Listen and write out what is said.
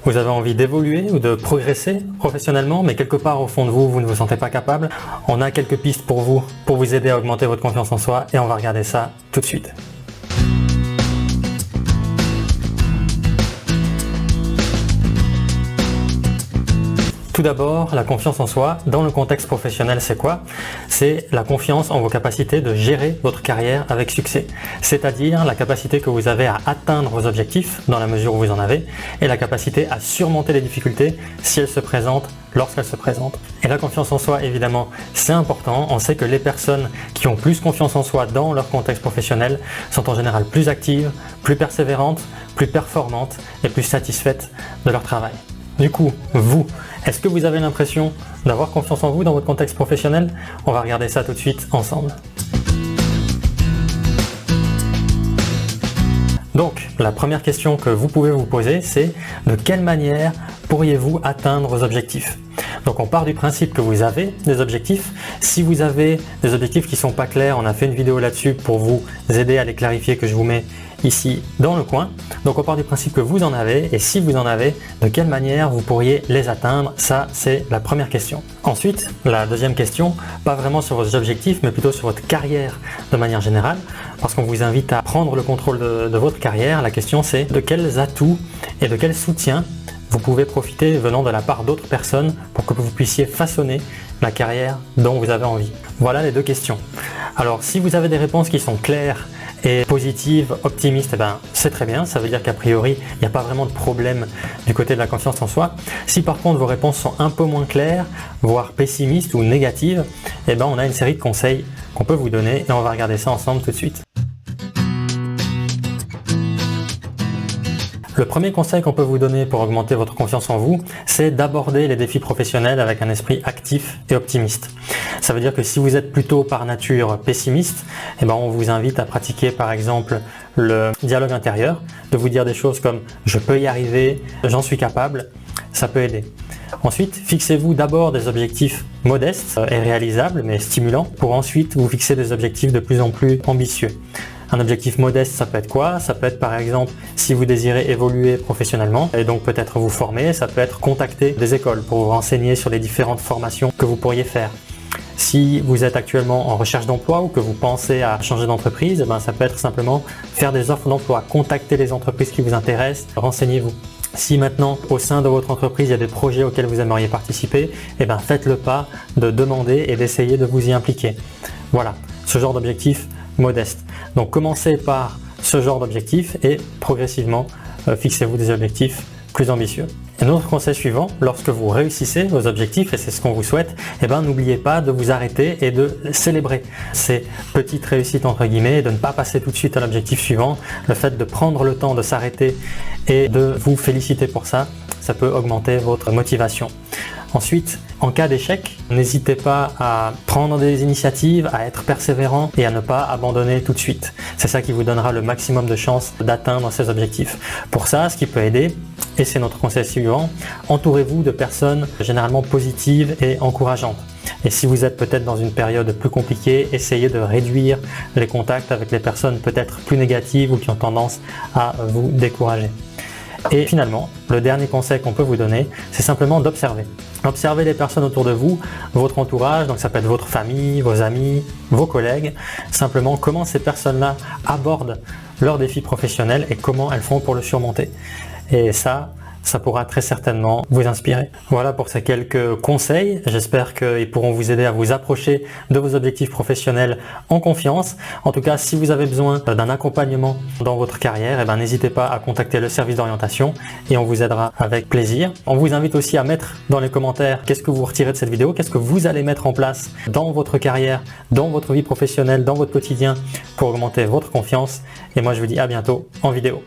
Vous avez envie d'évoluer ou de progresser professionnellement, mais quelque part au fond de vous, vous ne vous sentez pas capable. On a quelques pistes pour vous aider à augmenter votre confiance en soi et on va regarder ça tout de suite. Tout d'abord, la confiance en soi, dans le contexte professionnel, c'est quoi? C'est la confiance en vos capacités de gérer votre carrière avec succès. C'est-à-dire la capacité que vous avez à atteindre vos objectifs, dans la mesure où vous en avez, et la capacité à surmonter les difficultés si elles se présentent, lorsqu'elles se présentent. Et la confiance en soi, évidemment, c'est important. On sait que les personnes qui ont plus confiance en soi dans leur contexte professionnel sont en général plus actives, plus persévérantes, plus performantes et plus satisfaites de leur travail. Du coup, vous, est-ce que vous avez l'impression d'avoir confiance en vous dans votre contexte professionnel? On va regarder ça tout de suite ensemble. Donc, la première question que vous pouvez vous poser, c'est de quelle manière pourriez-vous atteindre vos objectifs? Donc on part du principe que vous avez des objectifs. Si vous avez des objectifs qui ne sont pas clairs, on a fait une vidéo là-dessus pour vous aider à les clarifier que je vous mets ici dans le coin. Donc on part du principe que vous en avez et si vous en avez, de quelle manière vous pourriez les atteindre? Ça, c'est la première question. Ensuite, la deuxième question, pas vraiment sur vos objectifs, mais plutôt sur votre carrière de manière générale, parce qu'on vous invite à prendre le contrôle de votre carrière. La question, c'est de quels atouts et de quel soutien vous pouvez profiter venant de la part d'autres personnes pour que vous puissiez façonner la carrière dont vous avez envie. Voilà les deux questions. Alors si vous avez des réponses qui sont claires et positives, optimistes, c'est très bien, ça veut dire qu'a priori il n'y a pas vraiment de problème du côté de la confiance en soi. Si par contre vos réponses sont un peu moins claires, voire pessimistes ou négatives, on a une série de conseils qu'on peut vous donner et on va regarder ça ensemble tout de suite. Le premier conseil qu'on peut vous donner pour augmenter votre confiance en vous, c'est d'aborder les défis professionnels avec un esprit actif et optimiste. Ça veut dire que si vous êtes plutôt par nature pessimiste, on vous invite à pratiquer par exemple le dialogue intérieur, de vous dire des choses comme « je peux y arriver »,« j'en suis capable », ça peut aider. Ensuite, fixez-vous d'abord des objectifs modestes et réalisables mais stimulants pour ensuite vous fixer des objectifs de plus en plus ambitieux. Un objectif modeste, ça peut être quoi? Ça peut être par exemple, si vous désirez évoluer professionnellement et donc peut-être vous former, ça peut être contacter des écoles pour vous renseigner sur les différentes formations que vous pourriez faire. Si vous êtes actuellement en recherche d'emploi ou que vous pensez à changer d'entreprise, ça peut être simplement faire des offres d'emploi, contacter les entreprises qui vous intéressent, renseignez-vous. Si maintenant, au sein de votre entreprise, il y a des projets auxquels vous aimeriez participer, faites le pas de demander et d'essayer de vous y impliquer. Voilà, ce genre d'objectif modeste. Donc commencez par ce genre d'objectif et progressivement fixez-vous des objectifs plus ambitieux. Et notre conseil suivant, lorsque vous réussissez vos objectifs, et c'est ce qu'on vous souhaite, n'oubliez pas de vous arrêter et de célébrer ces petites réussites entre guillemets, de ne pas passer tout de suite à l'objectif suivant. Le fait de prendre le temps de s'arrêter et de vous féliciter pour ça, ça peut augmenter votre motivation. Ensuite, en cas d'échec, n'hésitez pas à prendre des initiatives, à être persévérant et à ne pas abandonner tout de suite. C'est ça qui vous donnera le maximum de chances d'atteindre ces objectifs. Pour ça, ce qui peut aider, et c'est notre conseil suivant, entourez-vous de personnes généralement positives et encourageantes. Et si vous êtes peut-être dans une période plus compliquée, essayez de réduire les contacts avec les personnes peut-être plus négatives ou qui ont tendance à vous décourager. Et finalement, le dernier conseil qu'on peut vous donner, c'est simplement d'observer. Observez les personnes autour de vous, votre entourage, donc ça peut être votre famille, vos amis, vos collègues, simplement comment ces personnes-là abordent leurs défis professionnels et comment elles font pour le surmonter. Et ça pourra très certainement vous inspirer. Voilà pour ces quelques conseils. J'espère qu'ils pourront vous aider à vous approcher de vos objectifs professionnels en confiance. En tout cas, si vous avez besoin d'un accompagnement dans votre carrière, n'hésitez pas à contacter le service d'orientation et on vous aidera avec plaisir. On vous invite aussi à mettre dans les commentaires qu'est-ce que vous retirez de cette vidéo, qu'est-ce que vous allez mettre en place dans votre carrière, dans votre vie professionnelle, dans votre quotidien pour augmenter votre confiance. Et moi, je vous dis à bientôt en vidéo.